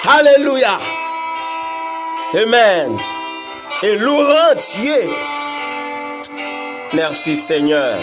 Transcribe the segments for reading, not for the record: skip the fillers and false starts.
Alléluia. Amen. Et louons Dieu. Merci Seigneur.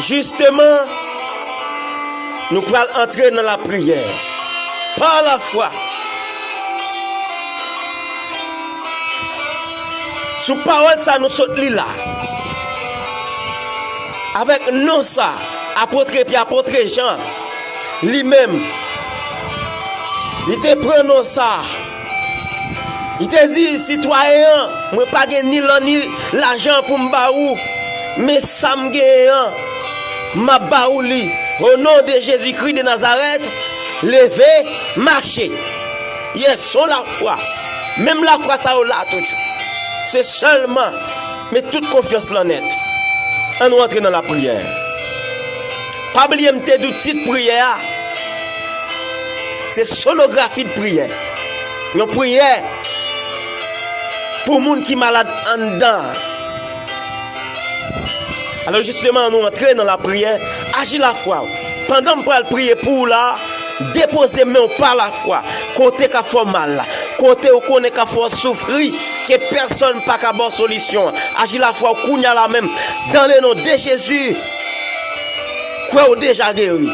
Justement, nous pouvons entrer dans la prière par la foi. Sous parole ça nous saute là. Avec nous ça, apôtre Pierre, apôtre Jean, lui-même, il te prend ça. Il te dit, citoyen, moi pas ni l'argent pour m'baou, mais ça me gagne, ma baouli. Au nom de Jésus-Christ de Nazareth, levez, marchez. Yes, sur la foi. Même la foi, ça là tout. C'est seulement, mais toute confiance l'honnête. On nous entre dans la prière. Pas oublier de petite prière. C'est sonographie de prière. Une prière pour les gens qui sont malades en dedans. Alors justement, nous entrons dans la prière. Agis la foi. Pendant que nous prier pour là, déposez main par la foi. Côté qui fait mal, côté où connaît qui fait souffrir, que personne n'a pas bonne solution. Agis la foi, kounya la même. Dans le nom de Jésus, quoi ou déjà guéri.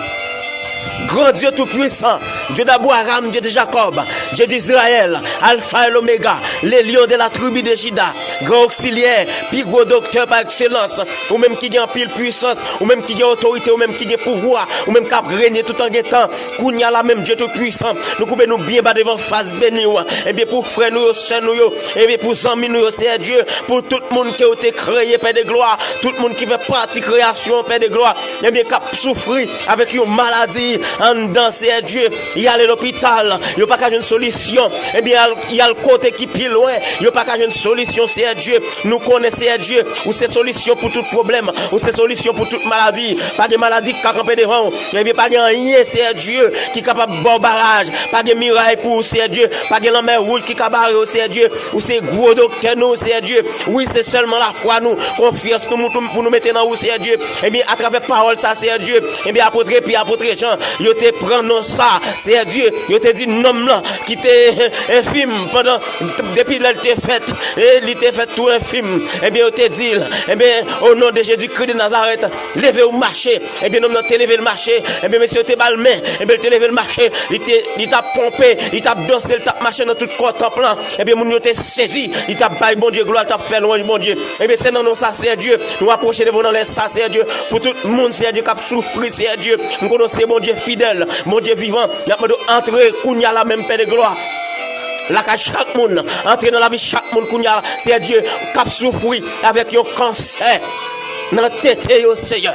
Grand Dieu tout-puissant, Dieu d'Abraham, Dieu de Jacob, Dieu d'Israël, Alpha et l'Oméga, les lions de la tribu de Juda, grand auxiliaire, puis gros docteur par excellence, ou même qui a pile puissance, ou même qui a autorité, ou même qui a pouvoir, ou même qui a régné tout en temps, Kounya la même Dieu tout-puissant, nous pouvons nous bien battre devant face béni, et bien pour frère nous, sœur nous, et bien pour amis nous, c'est Dieu, pour tout le monde qui a été créé, Père de gloire, tout le monde qui fait partie de création, Père de gloire, et bien qui a souffert avec une maladie, en dedans, c'est Dieu. Il y a l'hôpital, il n'y a pas qu'à une solution. Eh bien, il y a le côté qui est loin, il n'y a pas qu'à une solution, c'est Dieu. Nous connaissons Dieu, ou c'est solution pour tout problème, ou c'est solution pour toute maladie. Pas de maladie qui a campé devant, eh bien, pas de rien, c'est Dieu qui est capable de bon barrage, pas de miracle pour c'est Dieu, pas de la mer rouge qui est capable de c'est Dieu, ou c'est gros docteur nous, c'est Dieu. Oui, c'est seulement la foi, nous, confiance nous, pour nous mettre dans où c'est Dieu. Eh bien, à travers parole, ça, c'est Dieu. Eh bien, apôtre Jean, yo te prend ça, c'est Dieu. Yo te dit nom là qui t'est infime pendant depuis l'elle t'est faite et il t'est fait tout infime. Eh bien yo te dit, eh bien au nom de Jésus-Christ de Nazareth, levez au marché. Eh bien nous t'es levé le marché. Eh bien monsieur t'es balmain. Eh bien t'es levé le marché. Il t'a pompé, il t'a dansé, il t'a marché dans tout corps temps plan. Eh bien mon yo t'es saisi, il t'a baillé bon Dieu gloire, t'a fait louange bon Dieu. Eh bien c'est non ça c'est Dieu. Nous approcher devant dans les ça c'est Dieu. Pour tout le monde c'est Dieu qui a souffert c'est Dieu. Nous connaissons bon Dieu fidèle, mon Dieu vivant, il y a entrer kounya la même paix de gloire. Là qu'à chaque monde, entrer dans la vie chaque monde kounya, c'est Dieu qui a souffert avec un cancer dans la tête au Seigneur.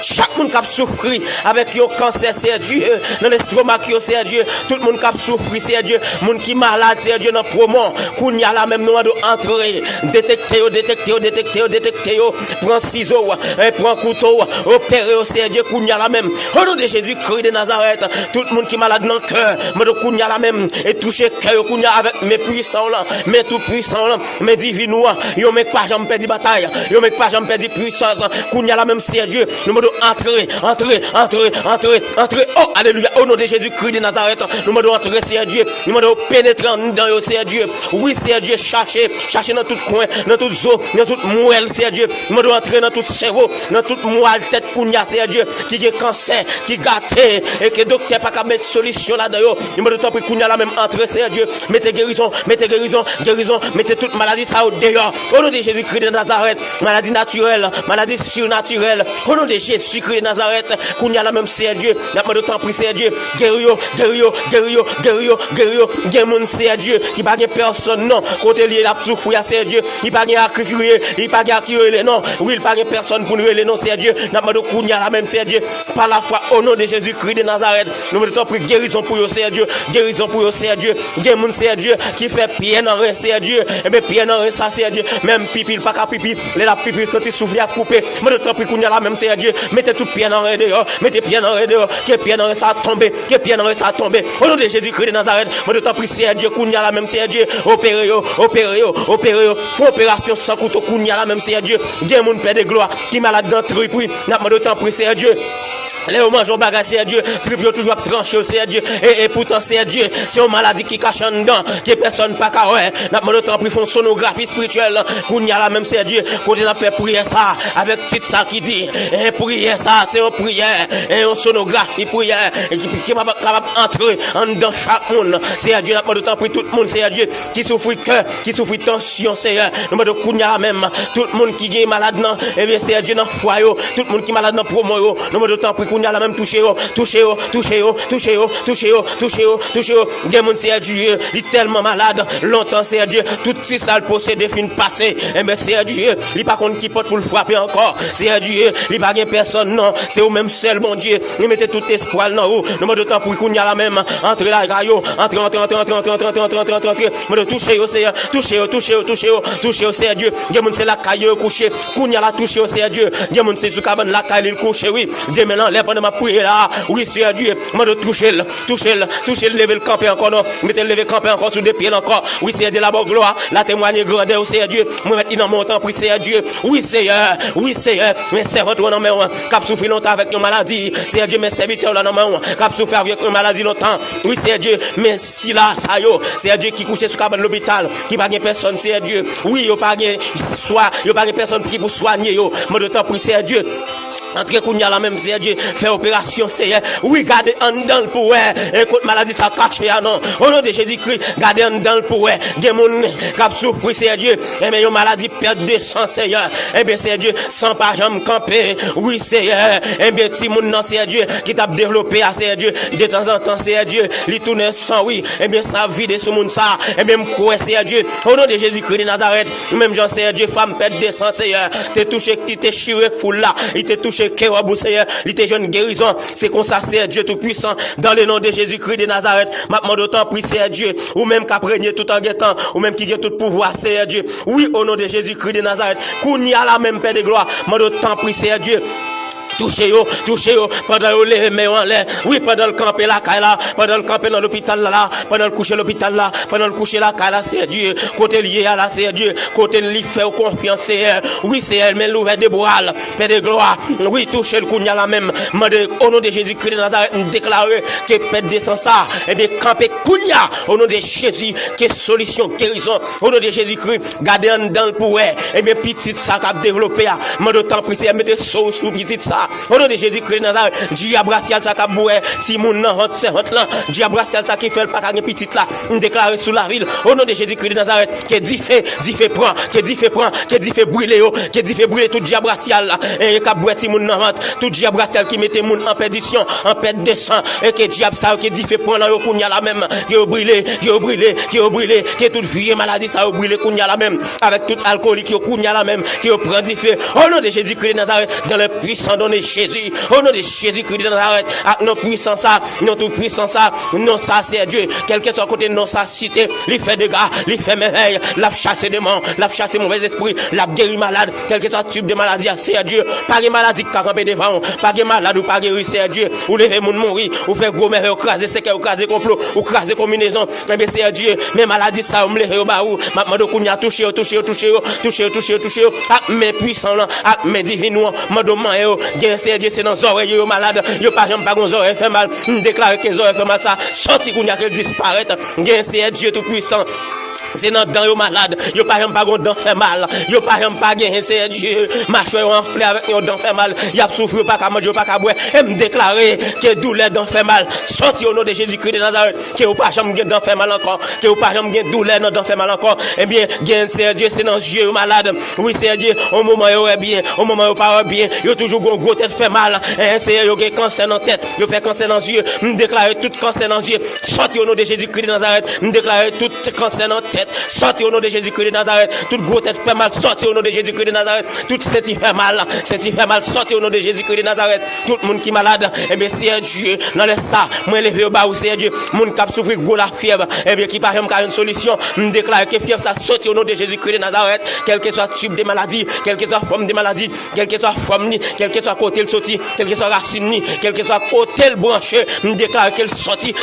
Chaque monde qui a souffert avec un cancer, c'est Dieu. Dans l'estomac, c'est Dieu. Tout le monde qui a souffert, c'est Dieu. Le monde qui est malade, c'est Dieu. Dans le promo, qu'on y a la même nom de entrer. Détecter. Prends ciseaux, prends couteau, opérer, c'est Dieu. Qu'on y a la même. Au nom de Jésus-Christ de Nazareth, tout le monde qui est malade dans le cœur, mais de qu'on y a la même. Et toucher le cœur, qu'on y a avec mes puissants là, mes tout puissants là, mes divins, yo mec pas jamais perdre bataille, yo mec pas jamais perdre puissance, qu'on y a la même, c'est Dieu. Nous entrer. Oh, alléluia. Au nom de Jésus-Christ de Nazareth, nous devons entrer, c'est Dieu. Nous devons pénétrer dans eux, c'est Dieu. Oui, c'est Dieu. Chercher dans tout coin, dans toute zone, dans toute moelle, c'est Dieu. Nous devons entrer dans tout cerveau, dans toute moelle, tête, pounia, c'est Dieu. Qui est cancer, qui gâté, et que docteur pas qu'à mettre solution là-dedans. Nous devons entrer, pounia, la même entrée, c'est Dieu. Mettez guérison, mettez toute maladie, ça au dehors. Au nom de Jésus-Christ de Nazareth, maladie naturelle, maladie surnaturelle. Au nom de Jésus-Christ de Nazareth, qu'on y a la même c'est Dieu, n'a pas de temps pris c'est Dieu, guério, moun c'est Dieu, qui pas personne non, côté lié la souffrir c'est Dieu, il pas à crier, il pas à crier non, oui il pas personne pour nous les non c'est Dieu, n'a pas de qu'on y a la même c'est Dieu, par la foi au nom de Jésus-Christ de Nazareth, nous me temps pris guérison pour c'est Dieu, guérison pour c'est Dieu, moun c'est Dieu, qui fait pied dans rien c'est Dieu, et bien pied dans rien ça c'est Dieu, même pipi pas qu'à pipi, les la pipi sorti souffrir à couper, me temps pris qu'on y a la même c'est Dieu. Mettez tout pied dans le dehors, mettez pied dans le dehors, que pied dans ça tomber, que pied dans ça tomber. Au nom de Jésus-Christ de Nazareth, moi de t'en prie, c'est Dieu, kounya la même c'est Dieu, opérez, faut opération sans couteau, kounya la même c'est Dieu, Dieu mon Père de gloire, qui malade dans le puis, n'a pas de temps prie, c'est Dieu. Les hommes ont bagage, c'est Dieu. Trip toujours tranché, c'est Dieu. Et pourtant, c'est Dieu. C'est une maladie qui cache en dedans. Que personne pas qu'à ouais. N'a pas le temps pour faire une sonographie spirituelle. Qu'on y a la même, c'est Dieu. Quand on a fait prier ça. Avec tout ça qui dit. Et prier ça, c'est une prière. Et une sonographie prière. Qui va capable entrer en dedans chaque monde. C'est Dieu. N'a pas le temps pour tout le monde. C'est Dieu. Qui souffre cœur. Qui souffre tension. C'est nous de qu'on y a la même. Tout le monde qui est malade. Et bien, c'est Dieu dans le foyer. Tout le monde qui est malade dans le promo. Nous de temps pour qu'on y a la même touché. Des monde c'est Dieu, il est tellement malade, longtemps c'est Dieu, tout si ça le possédé fin passé, et bien c'est Dieu, il pas contre qui porte pour le frapper encore, c'est Dieu, il pas gain personne non, c'est au même seul bon Dieu, il mettait tout espoir dans vous, nous de temps pour qu'on y a la même, entre la gaillot, entre, me toucher c'est Dieu, des monde c'est la caillou couché, qu'on y a la toucher c'est Dieu, des monde c'est sous cabane la caillou couché, oui, des maintenant les pendant ma prière là, oui c'est Dieu, me de toucher, lever le camper encore non, mettez lever camper encore sous des pieds encore, oui c'est de la bonne gloire, la témoigner grandeur c'est Dieu, moi mettre dans mon temps pour c'est Dieu, oui c'est mes servants dans main, cap souffrir longtemps avec une maladie, c'est Dieu mes serviteurs là dans main, cap souffrir avec une maladie longtemps, oui c'est Dieu, mais si là ça yo, c'est Dieu qui couche sur cabane l'hôpital, qui pas personne c'est Dieu, oui yo pas personne qui pour soigner yo, moi de temps pour c'est Dieu. Entre qu'on y a la même c'est Dieu fait opération c'est oui garder en dedans pour écoute maladie ça caché non au nom de Jésus-Christ garder en dedans pour des monde cap souffrir c'est Dieu et mais une maladie perte de sang Seigneur et bien c'est Dieu sans pas jamais camper oui c'est et bien petit monde non c'est Dieu qui t'a développé à c'est Dieu de temps en temps c'est Dieu li tourner sang oui et bien ça vide ce monde ça et même quoi c'est Dieu au nom de Jésus-Christ de Nazareth même Jean c'est Dieu femme perte de sang Seigneur t'es touché qui t'es chiré fou là il t'est touché Seigneur, il était jeune guérison, c'est comme ça, c'est Dieu tout puissant, dans le nom de Jésus-Christ de Nazareth, maintenant d'autant prie, c'est Dieu, ou même qu'à régner tout en guettant, ou même qui a tout pouvoir, c'est Dieu, oui, au nom de Jésus-Christ de Nazareth, qu'on y a la même paix de gloire, maintenant d'autant prie, c'est Dieu. Touchez yo, pendant le lever mais en l'air. Oui, pendant le camper là, pendant le camper dans l'hôpital là, pendant le coucher l'hôpital là, pendant le coucher là, c'est Dieu. Côté lié à là, c'est Dieu. Côté lui fait confiance, c'est elle. Oui, c'est elle, mais l'ouvert de bras, paix de gloire. Oui, touchez le kounya là même. Au nom de Jésus-Christ de Nazareth, déclarer que paix descend ça. Et bien, camper kounya, au nom de Jésus, que solution, guérison. Au nom de Jésus-Christ, gardez en dans le pouvoir. Et bien, petit ça qu'a développé, moi d'autant pris, c'est mettre sauce sous petit ça. Au nom de Jésus-Christ Nazareth, diabracial ça kaboué, si moun nan rentre là, diabracial ça qui fait le pas gagner petit là, on déclare sous la ville. Au nom de Jésus-Christ Nazareth, qui dit fait prend, qui dit fait brûler yo, qui dit fait brûler tout diabracial là, et kaboué si moun nan rentre, tout diabracial qui mettait moun en perdition, en perte de sang, et que diable ça qui dit fait prendre yo kounya la même, qui a brûlé, qui toute vieille maladie ça a brûlé kounya la même, avec tout alcoolique qui kounya la même, qui prend du feu. Au nom de Jésus-Christ Nazareth, dans le puissant don de Jésus, au nom de Jésus-Christ de Nazareth, avec notre puissance, notre puissance, non ça c'est Dieu, quel que soit côté non ça cité, il fait des gars, il fait merveille, la chasse démons, la chasse mauvais esprit, la guérir malade, quel que soit type de maladie, c'est Dieu, pas de maladie qui campe devant, pas de malade ou pas guérir, c'est Dieu, ou lever moun mourir, ou faire gros merveille, ou craser secret, ou craser complot, ou craser combinaison, mais c'est Dieu, mais maladie ça, on me lever au baou, maintenant qu'on y a touché, mes puissants, mes divins, madame, c'est Dieu, c'est dans les oreilles, yo malade, yo pas jamais pas gon oreilles fait mal, déclare que les oreilles fait mal ça, sorti qu'on y a qu'elle disparaître, c'est Dieu tout puissant. C'est dans dents yo malade, yo pas même pas gon dents fait mal, yo pas même pas gain c'est Dieu, mâchoire enflé avec yo dents fait mal, y a souffrir pas qu'à manger pas qu'à boire, et me déclarer que douleur dents fait mal, sorti au nom de Jésus-Christ de Nazareth, que yo pas jamais gain dents fait mal encore, que yo pas jamais gain douleur dans dents fait mal encore, eh bien gain c'est Dieu, c'est dans yeux yo malade, oui c'est Dieu, au moment yo est bien, au moment yo pas bien, yo toujours gon gros tête fait mal, et c'est yo gain cancer dans tête, yo fait cancer dans yeux, me déclarer tout cancer dans yeux, sorti au nom de Jésus-Christ de Nazareth, me déclarer tout cancer dans tête, sorti au nom de Jésus-Christ de Nazareth, toute grosse tête fait mal, sorti au nom de Jésus-Christ de Nazareth, toute tête fait mal, sorti au nom de Jésus-Christ de Nazareth, tout le monde qui est malade, eh bien c'est Dieu, dans le ça, moi levé au bas où c'est Dieu, monde qui a souffert gros la fièvre, eh bien qui pas même une solution, me déclare que fièvre ça sorti au nom de Jésus-Christ de Nazareth, quel que soit type de maladie, quel que soit forme de maladie, quel que soit forme ni, quel que soit côté le sorti, quel que soit racine ni, quel que soit côté le branché, me déclare qu'elle sorti,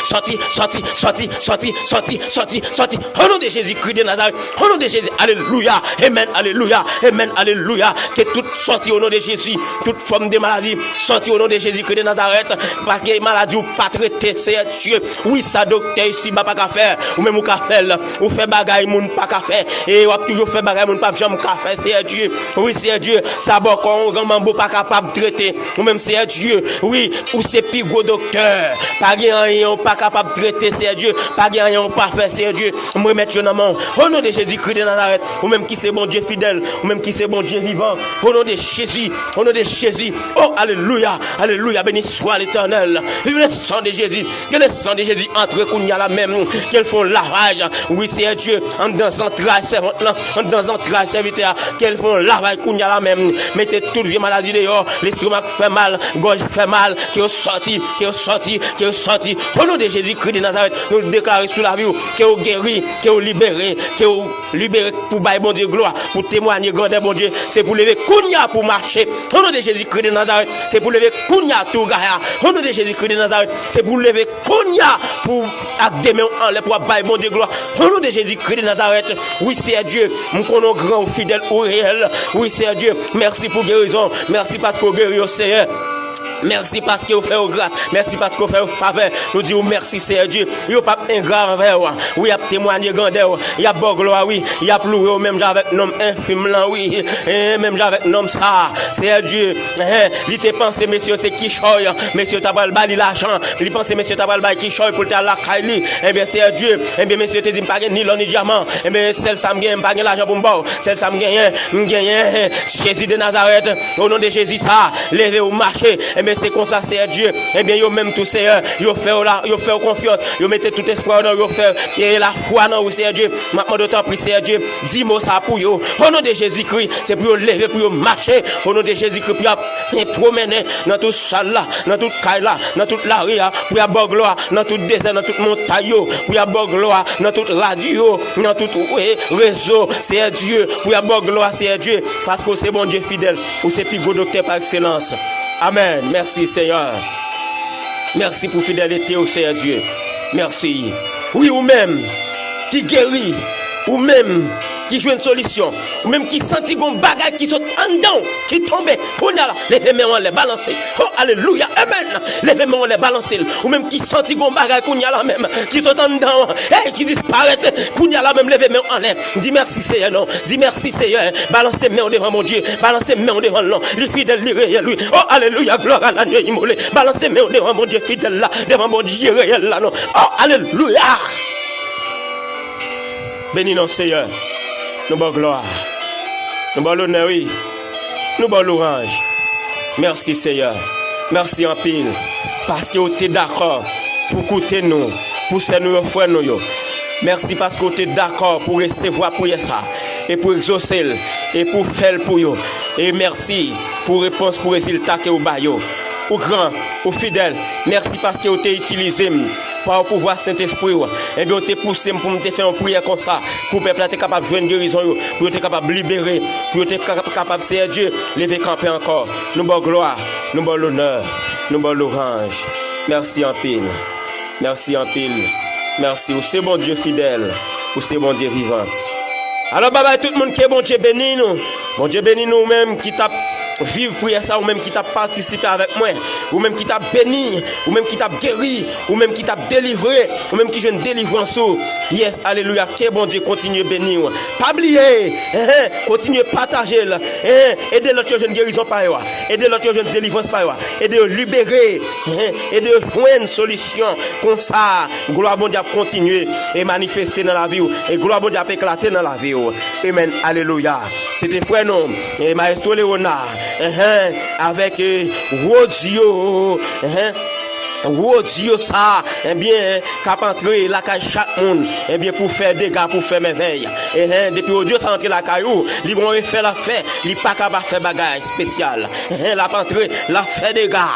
au nom de Jésus Jésus-Christ de Nazareth, au nom de Jésus, alléluia, amen, alléluia, amen, alléluia, que toute sortie au nom de Jésus, toute forme de maladie, sortie au nom de Jésus-Christ de Nazareth, parce que maladie ou pas traité, c'est Dieu, oui, ça docteur ici, pas qu'à faire, ou même ou qu'à faire, ou fait bagaille, moun pas qu'à faire, et ou toujours fait bagaille, moun pas jamais qu'à faire, c'est Dieu, oui, c'est Dieu, ça bon, quand on pas capable de traiter, ou même c'est Dieu, oui, ou c'est plus gros docteur, pas rien, pas capable de traiter, c'est Dieu, pas rien, pas faire, c'est Dieu, me remettre dans mon, au nom de Jésus-Christ de Nazareth, ou même qui c'est bon Dieu fidèle, ou même qui c'est bon Dieu vivant, au nom de Jésus, au nom de Jésus, oh, alléluia, alléluia, béni soit l'Éternel, vive le sang de Jésus, que le sang de Jésus entre Kounia la même, qu'elle font lavage, oui, c'est Dieu, en dans entrailles servante là, en dans entrailles serviteur, qu'elles font lavage Kounia la même, mettez toute vieille maladie dehors, l'estomac fait mal, gorge fait mal, qui est sorti, qui est sorti, qui est sorti, au nom de Jésus-Christ de Nazareth, nous déclarons sous la vie, qui est guéri, qui est libéré, qui est libéré pour bailler bon Dieu gloire, pour témoigner grandeur bon Dieu, c'est pour lever Kounia pour marcher, au nom de Jésus-Christ de Nazareth, c'est pour lever Kounia tout gaya, au nom de Jésus-Christ de Nazareth, c'est pour lever Kounia pour acter en l'air pour bailler bon Dieu gloire, au nom de Jésus-Christ de Nazareth, oui c'est Dieu, nous connaissons grand fidèle ou réel, oui c'est Dieu, merci pour guérison, merci parce que guéri au Seigneur. Merci parce que vous faites grâce. Merci parce que vous faites faveur. Nous disons merci, Seigneur Dieu. Il n'y a pas ingrat envers vous. Oui, il y a témoigné grandeur. Il y a beau gloire, oui. Il y a plouré, même avec nom infime là, oui. Même avec nom ça. Seigneur Dieu. Il te pense, messieurs, c'est qui choye. Messieurs, t'as pas le bail l'argent. Il pense, messieurs, t'as pas le bail qui choye pour ta la caille. Eh bien, Seigneur Dieu. Eh bien, messieurs, te dit, pas ni l'or ni diamant. Eh bien, celle ça me gagne, pas l'argent pour me boire. Celle ça me gagne. Jésus de Nazareth. Au nom de Jésus, ça. Levez au marché. Mais c'est comme ça, c'est Dieu. Eh bien, yo même tout Seigneur, yo fait confiance, yo mettez tout espoir dans yo faire et la foi dans vous, c'est Dieu. Maintenant d'autant plus c'est Dieu. Dis-moi ça pour yo. Au nom de Jésus-Christ, c'est pour yo lever, pour yo marcher. Au nom de Jésus-Christ, pour yo promener dans toute salle là, dans toute caille là, dans toute la rue, pour yo avoir gloire, dans tout désert, dans toute montagne, pour yo avoir gloire, dans toute radio, dans tout réseau, c'est Dieu. Pour yo avoir gloire, c'est Dieu. Parce que c'est bon Dieu fidèle, ou c'est plus gros docteur par excellence. Amen. Merci Seigneur. Merci pour fidélité au Seigneur Dieu. Merci. Oui, ou même qui guérit, ou même qui joue une solution, ou même qui sentit qu'on bagaille qui saute en dedans, qui tombe, pour là, levez mains on les balancer. Oh, alléluia, amen. Levez mains on les balancer. Ou même qui sentit qu'on bagaille qu'on y a là même, qui saute en dedans, et qui disparaît, pour là même, levez mains en l'air. Dis merci Seigneur, non. Dis merci Seigneur. Balancez mains devant mon Dieu. Balancez mains devant l'homme. Les fidèles, les réels, lui. Oh, alléluia, gloire à la nuit immolée. Balancez mains devant mon Dieu fidèle là, devant mon Dieu réel là, non. Oh, alléluia. Bénis nos Seigneur. Nous bon gloire. Nous bon l'honneur, oui. Nous bon l'orange. Merci Seigneur. Merci en pile. Parce que vous êtes d'accord pour écouter nous. Pour se nous offrir nous. Merci parce que vous êtes d'accord pour recevoir pour ça. Et pour exaucer. Et pour faire pour vous. Et merci pour réponse pour résultat que vous avez. Au grand, au fidèle. Merci parce que vous avez utilisé par le pouvoir Saint-Esprit. Et bien, vous avez poussé pour me faire une prière comme ça. Pour que le peuple soit capable de jouer une guérison. Pour être capable de libérer. Pour être capable de faire Dieu. Lever camper encore. Nous bon gloire. Nous bon l'honneur. Nous bon l'orange. Merci en pile. Merci en pile. Merci. Ou c'est bon Dieu fidèle. Ou c'est bon Dieu vivant. Alors, bye bye tout le monde qui est bon Dieu béni nous. Bon Dieu béni nous même qui tape. Vive pour ça, ou même qui t'a participé avec moi, ou même qui t'a béni, ou même qui t'a guéri, ou même qui t'a délivré, ou même qui jeune délivrance. Yes, alléluia, que bon Dieu continue à bénir. Pas oublier, continue à partager, aider l'autre jeune guérison par eux, aider l'autre jeune délivrance par eux, aider libérer, aider jouer une solution comme ça. Gloire bon Dieu continuer et manifester dans la vie, et gloire bon Dieu éclater dans la vie. Amen, alléluia. C'était frère non, et Maestro Léonard. Avec Rodio, Rodio ça, eh bien, cap entrer la caille chaque monde, eh bien, pour faire des gars, pour faire merveille. Depuis Rodio ça entre la caillou, ils vont faire la fête, ils pas capable faire bagaille spécial. La entrer, la fait des gars,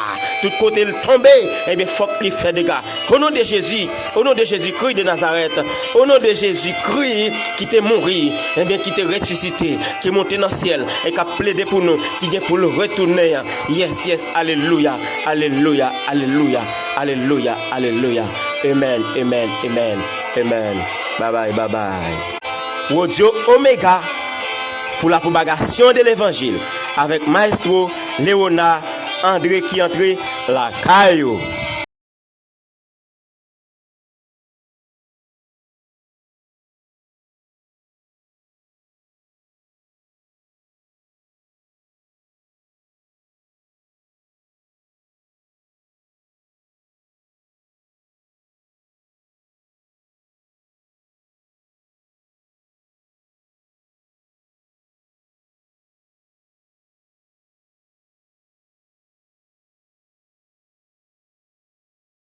tout côté le tomber, eh bien, faut qu'il fait des gars. Au nom de Jésus, au nom de Jésus-Christ de Nazareth, au nom de Jésus-Christ qui t'est mort, eh bien, qui t'est ressuscité, qui est monté dans le ciel et qui a plaidé pour nous, qui vient pour le retourner. Yes, yes, alléluia, alléluia, alléluia. Alléluia, alléluia. Amen, amen, amen, amen. Bye bye, bye bye. Radio Omega pour la propagation de l'évangile avec Maestro Léonard André qui entre la caillou.